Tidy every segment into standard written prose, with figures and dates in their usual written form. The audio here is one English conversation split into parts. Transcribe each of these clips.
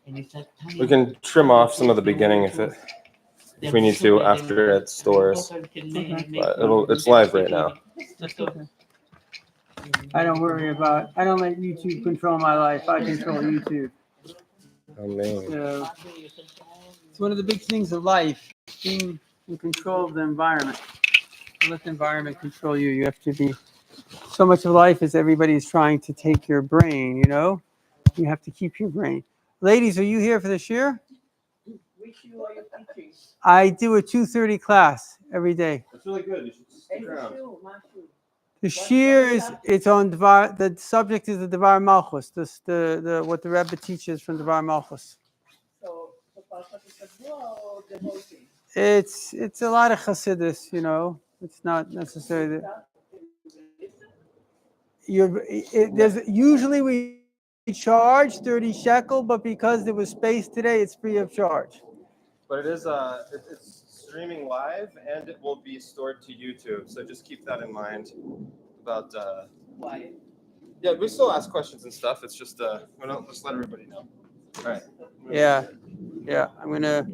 We can trim off some of the beginning if we need to after it stores. Okay. But it's live right now. That's okay. I don't let YouTube control my life. I control YouTube. Oh man. So it's one of the big things of life, being in control of the environment. Don't let the environment control you. You have to be. So much of life is everybody's trying to take your brain, you know? You have to keep your brain. Ladies, are you here for the shir? I do a 2:30 class every day. That's really good. You should stick around. The shir it's on Dvar. The subject is the Dvar Malchus. The what the Rabbi teaches from Dvar Malchus. It's a lot of Chassidus, you know. It's not necessarily. There's usually we charge 30 shekel, but because there was space today, it's free of charge. But it is it's streaming live and it will be stored to YouTube. So just keep that in mind about Why? yeah, we still ask questions and stuff. It's just just let everybody know. All right. Yeah. I'm gonna.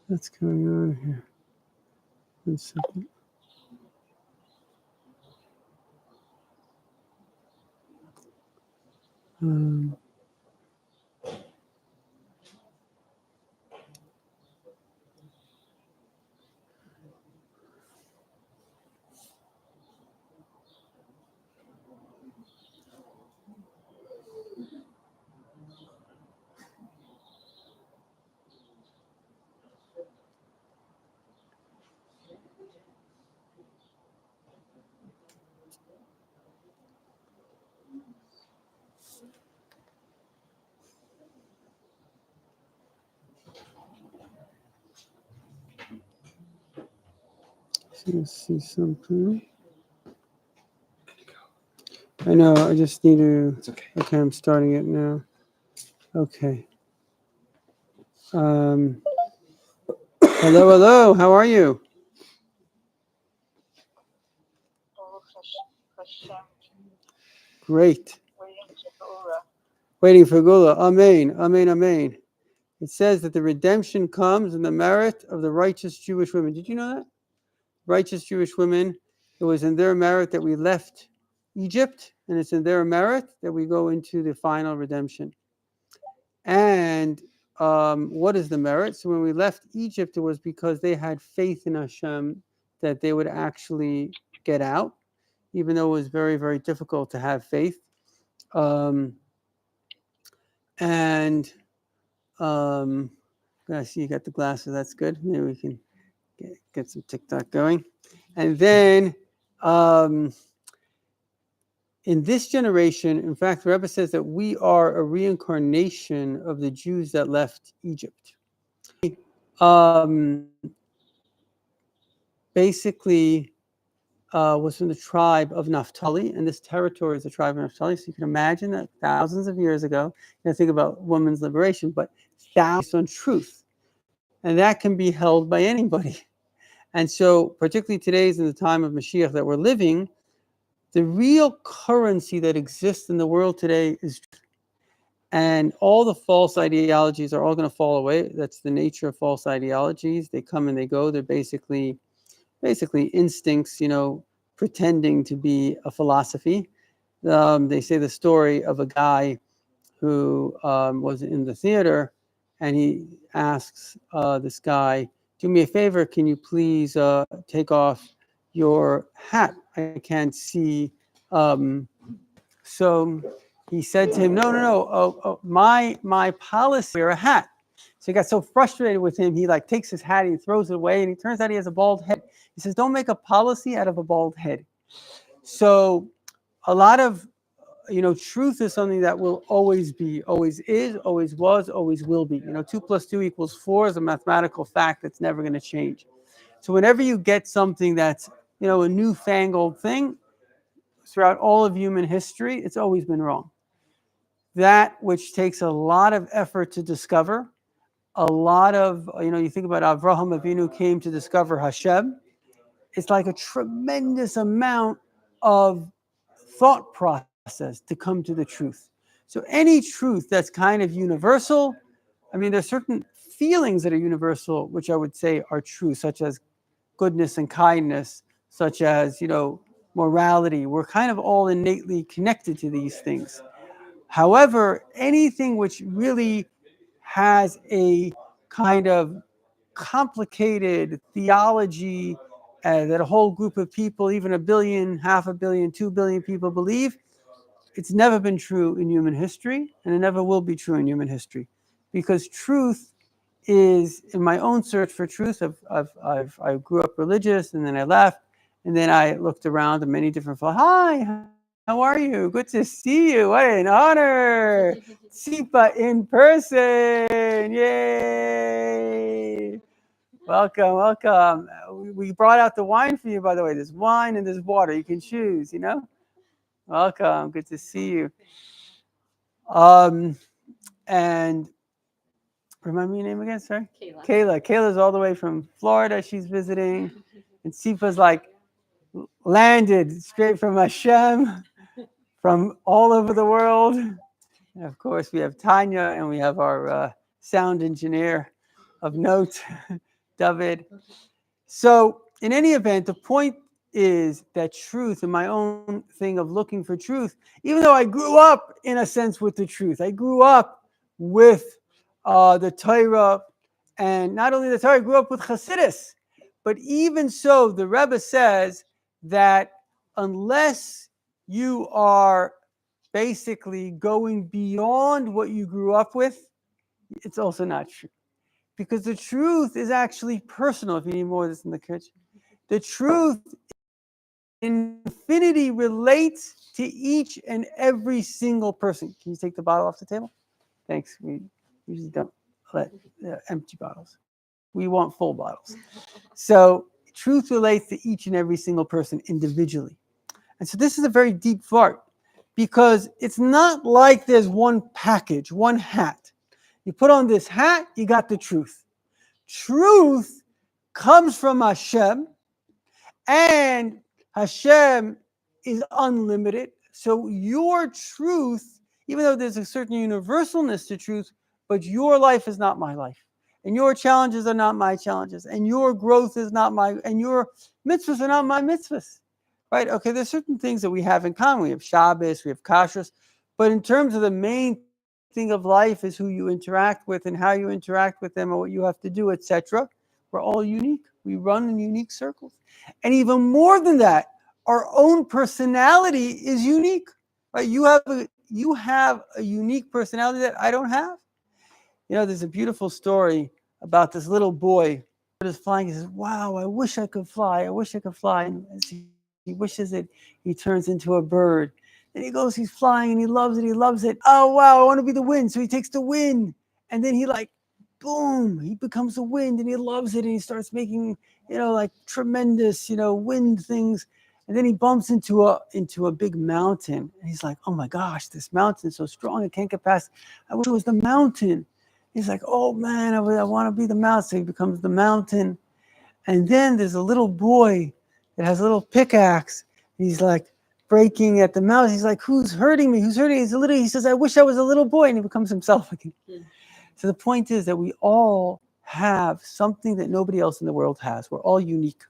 What's going on here? 1 second. Let's see something. I know. I just need to. It's okay. Okay, I'm starting it now. Okay. Hello. How are you? Great. Waiting for Gula. Amen. It says that the redemption comes in the merit of the righteous Jewish women. Did you know that? Righteous Jewish women. It was in their merit that we left Egypt, and it's in their merit that we go into the final redemption. And what is the merit? So when we left Egypt, it was because they had faith in Hashem that they would actually get out, even though it was very, very difficult to have faith. I see you got the glasses. That's good. Maybe we can get some TikTok going. And then in this generation, in fact, the Rebbe says that we are a reincarnation of the Jews that left Egypt. Basically was from the tribe of Naphtali, and this territory is the tribe of Naphtali. So you can imagine that thousands of years ago, you think about women's liberation, but thousands on truth. And that can be held by anybody. And so, particularly today's in the time of Moshiach that we're living, the real currency that exists in the world today is truth. And all the false ideologies are all going to fall away. That's the nature of false ideologies. They come and they go. They're basically instincts, pretending to be a philosophy. They say the story of a guy who was in the theater, and he asks this guy, "Do me a favor, can you please take off your hat? I can't see." So he said to him, no, my policy, wear a hat. So he got so frustrated with him, he like takes his hat and he throws it away, and it turns out he has a bald head. He says, don't make a policy out of a bald head. So a lot of, truth is something that will always be, always is, always was, always will be. 2 + 2 = 4 is a mathematical fact that's never going to change. So whenever you get something that's, a newfangled thing, throughout all of human history, it's always been wrong. That which takes a lot of effort to discover, a lot of, you think about Avraham Avinu came to discover Hashem. It's like a tremendous amount of thought process to come to the truth. So any truth that's kind of universal, there's certain feelings that are universal, which I would say are true, such as goodness and kindness, such as, morality. We're kind of all innately connected to these things. However, anything which really has a kind of complicated theology that a whole group of people, even 1 billion, 500 million, 2 billion people believe, it's never been true in human history, and it never will be true in human history. Because truth is, in my own search for truth, I grew up religious, and then I left, and then I looked around at many different folks. Hi, how are you? Good to see you. What an honor. Tzfat in person. Yay. Welcome. We brought out the wine for you, by the way. There's wine and there's water. You can choose, Welcome. Good to see you. And remind me your name again, sorry? Kayla. Kayla's all the way from Florida. She's visiting. And Sifa's like landed straight from Hashem, from all over the world. And of course, we have Tanya, and we have our sound engineer of note, David. So in any event, the point is that truth, in my own thing of looking for truth, even though I grew up in a sense with the truth, I grew up with the Torah, and not only the Torah, I grew up with Chassidus. But even so, the Rebbe says that unless you are basically going beyond what you grew up with, it's also not true. Because the truth is actually personal. If you need more of this in the kitchen. The truth in infinity relates to each and every single person. Can you take the bottle off the table? Thanks. We usually don't let empty bottles. We want full bottles. So truth relates to each and every single person individually. And so this is a very deep part, because it's not like there's one package, one hat. You put on this hat, you got the truth. Truth comes from Hashem, and Hashem is unlimited. So your truth, even though there's a certain universalness to truth, but your life is not my life. And your challenges are not my challenges. And your growth is not and your mitzvahs are not my mitzvahs. Right? Okay, there's certain things that we have in common. We have Shabbos, we have kashrus. But in terms of the main thing of life is who you interact with and how you interact with them and what you have to do, etc. We're all unique. We run in unique circles. And even more than that, our own personality is unique. Right? You have a unique personality that I don't have. There's a beautiful story about this little boy who is flying. He says, wow, I wish I could fly. I wish I could fly. And as he wishes it, he turns into a bird. And he goes, he's flying and he loves it. He loves it. Oh, wow, I want to be the wind. So he takes the wind. And then he boom, he becomes the wind and he loves it. And he starts making, tremendous, wind things. And then he bumps into a big mountain. And he's like, oh my gosh, this mountain is so strong. I can't get past. I wish it was the mountain. He's like, oh man, I want to be the mountain. So he becomes the mountain. And then there's a little boy that has a little pickaxe. He's like breaking at the mountain. He's like, who's hurting me? Who's hurting me? He says, I wish I was a little boy. And he becomes himself again. So the point is that we all have something that nobody else in the world has. We're all unique.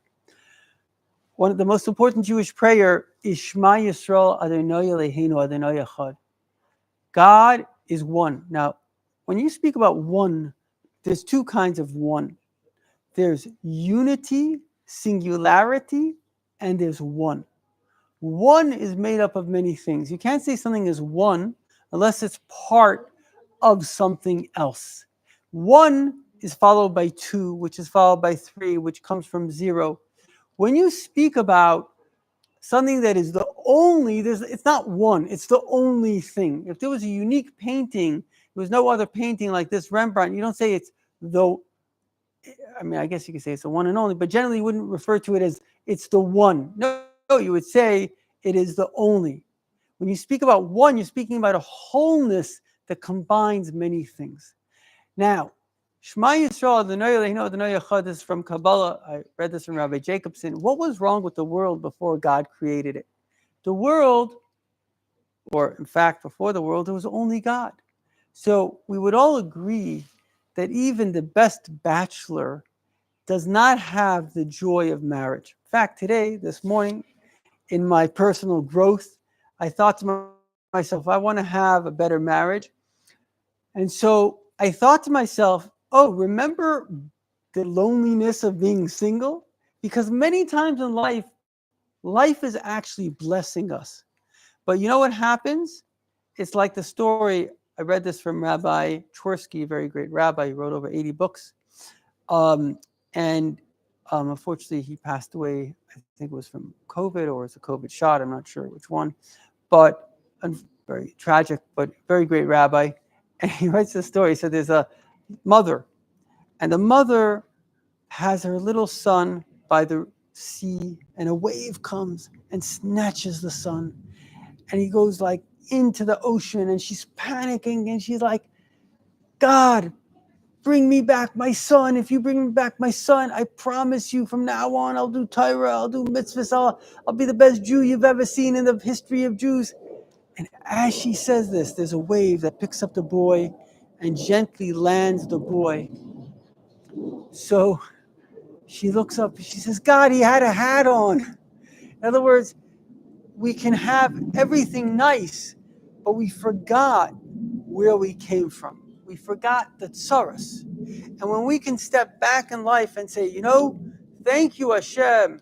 One of the most important Jewish prayer is Shema Yisrael Adonai Eloheinu Adonai Echad. God is one. Now, when you speak about one, there's two kinds of one. There's unity, singularity, and there's one. One is made up of many things. You can't say something is one unless it's part of something else. One is followed by two, which is followed by three, which comes from zero. When you speak about something that is the only, it's not one, it's the only thing. If there was a unique painting, there was no other painting like this Rembrandt, you don't say it's the, I mean, I guess you could say it's the one and only, but generally you wouldn't refer to it as it's the one. No, you would say it is the only. When you speak about one, you're speaking about a wholeness that combines many things. Now, Shema Yisrael, the Noya Chad is from Kabbalah. I read this from Rabbi Jacobson. What was wrong with the world before God created it? The world, or in fact, before the world, there was only God. So we would all agree that even the best bachelor does not have the joy of marriage. In fact, today, this morning, in my personal growth, I thought to myself, I want to have a better marriage. And so I thought to myself, oh, remember the loneliness of being single? Because many times in life is actually blessing us. But you know what happens? It's like the story, I read this from Rabbi Twersky, a very great rabbi. He wrote over 80 books. Unfortunately, he passed away, I think it was from COVID or it was a COVID shot. I'm not sure which one. But very tragic, but very great rabbi. And he writes the story. So there's a mother, and the mother has her little son by the sea, and a wave comes and snatches the son. And he goes like into the ocean, and she's panicking, and she's like, God, bring me back my son. If you bring me back my son, I promise you from now on, I'll do Torah, I'll do mitzvahs, I'll be the best Jew you've ever seen in the history of Jews. And as she says this, there's a wave that picks up the boy and gently lands the boy. So she looks up and she says, God, he had a hat on. In other words, we can have everything nice, but we forgot where we came from. We forgot the tzaras. And when we can step back in life and say, thank you, Hashem,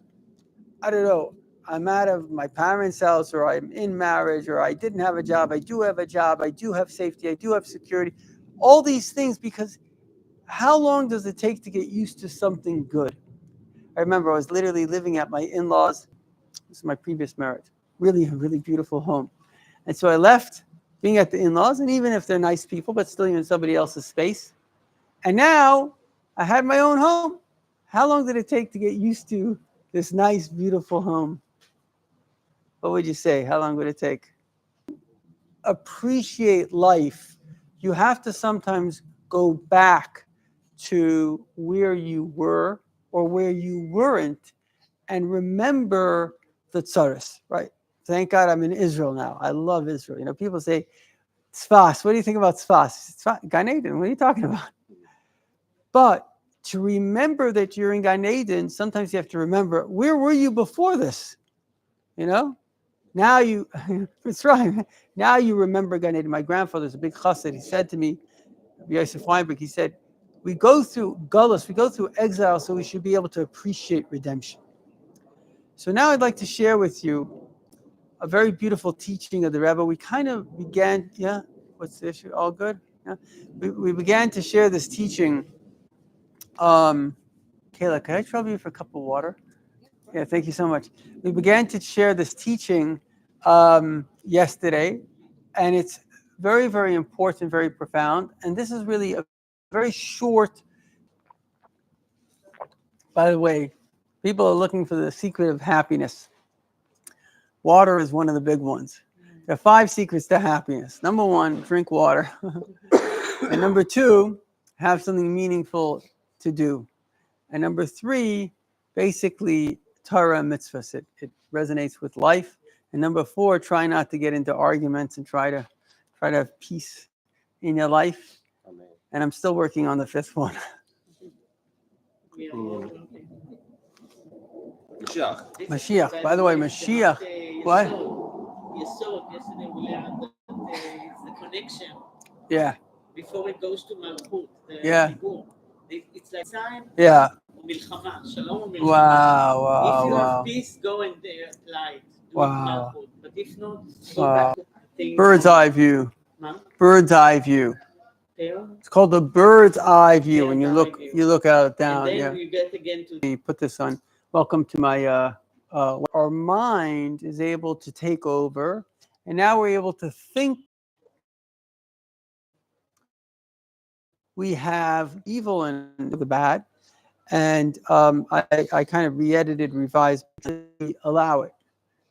I don't know, I'm out of my parents' house, or I'm in marriage, or I didn't have a job, I do have a job, I do have safety, I do have security, all these things, because how long does it take to get used to something good? I remember I was literally living at my in-laws. This is my previous marriage. Really, a really beautiful home. And so I left being at the in-laws, and even if they're nice people, but still in somebody else's space. And now I had my own home. How long did it take to get used to this nice, beautiful home? What would you say? How long would it take? Appreciate life. You have to sometimes go back to where you were or where you weren't and remember the tzaras, right? Thank God I'm in Israel now. I love Israel. People say, Tzfat, what do you think about Tzfat? Gan Eden, what are you talking about? But to remember that you're in Gan Eden, sometimes you have to remember, where were you before this? Now you, it's right. Now you remember Gan Eden. My grandfather's a big chassid. He said to me, Yosef Wineberg, he said, we go through gullus, we go through exile, so we should be able to appreciate redemption. So now I'd like to share with you a very beautiful teaching of the Rebbe. We kind of began, what's the issue? All good? Yeah. We began to share this teaching. Kayla, can I trouble you for a cup of water? Yeah, thank you so much. We began to share this teaching yesterday, and it's very, very important, very profound. And this is really a very short, by the way, people are looking for the secret of happiness. Water is one of the big ones. There are 5 secrets to happiness. Number 1, drink water. And number 2, have something meaningful to do. And number 3, basically, Torah and mitzvahs. It resonates with life. And number 4, try not to get into arguments and try to have peace in your life. Amen. And I'm still working on the 5th one. Moshiach. By the way, Moshiach. What? Yesterday we learned that it's the connection. Yeah. Before it goes to Malchut. Yeah. It's like sign. Yeah. Milchama, Shalom Milchama. Wow. If you have peace, go in there, light. Do Malchut. But if not, go back to things. Bird's eye view. Mom, bird's eye view. tail, It's called the bird's eye view. When you Bird's eye look, view. you look out and down. then Yeah. you get again to We put this on. Welcome to my. Our mind is able to take over, and now we're able to think. We have evil and the bad, and I kind of re-edited, revised, allow it.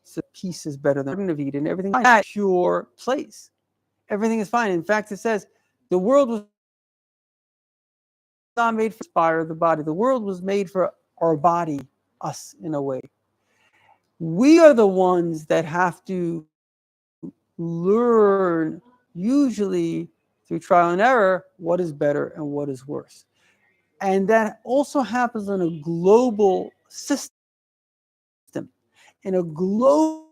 So peace is better than Garden of Eden. Everything is a pure place. Everything is fine. In fact, it says the world was not made for inspire the body. The world was made for our body, us in a way. We are the ones that have to learn, usually through trial and error, what is better and what is worse. And that also happens on a global system. In a global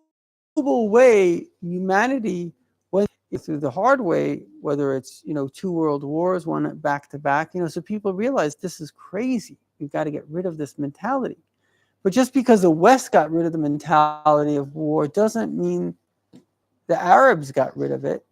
way, humanity went through the hard way, whether it's, 2 world wars, one back to back, so people realize this is crazy. We've got to get rid of this mentality. But just because the West got rid of the mentality of war doesn't mean the Arabs got rid of it.